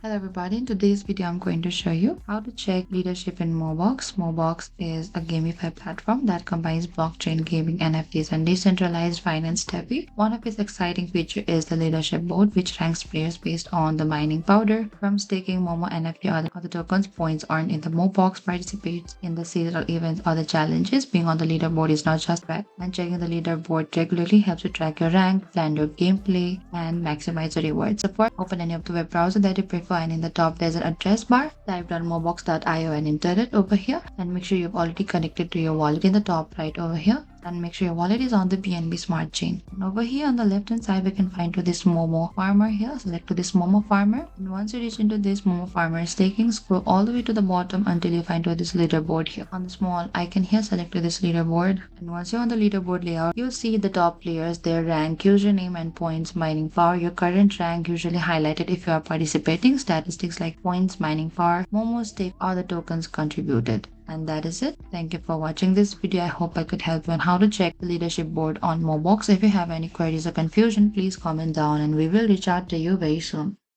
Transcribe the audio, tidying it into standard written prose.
Hello everybody, in today's video I'm going to show you how to check leadership in Mobox. Mobox is a gamified platform that combines blockchain gaming, NFTs and decentralized finance tech. One of its exciting features is the leadership board, which ranks players based on the mining powder. From staking Momo NFT or the tokens, points earned in the Mobox, participates in the seasonal events or the challenges. Being on the leaderboard is not just bad, and checking the leaderboard regularly helps you track your rank, plan your gameplay and maximize the rewards. So first, open any of the web browser that you prefer, and in the top there's an address bar. Type down mobox.io and enter it over here, and make sure you've already connected to your wallet in the top right over here, and make sure your wallet is on the BNB smart chain. And over here on the left hand side we can find to this Momo farmer here. Select to this Momo farmer, and once you reach into this Momo farmer staking, scroll all the way to the bottom until you find to this leaderboard here. On the small icon here, select to this leaderboard, and once you're on the leaderboard layout, you'll see the top players, their rank, username and points, mining power, your current rank usually highlighted if you are participating, statistics like points, mining power, Momo stake or the tokens contributed. And that is it. Thank you for watching this video. I hope I could help you on how to check the leadership board on Mobox. If you have any queries or confusion, please comment down and we will reach out to you very soon.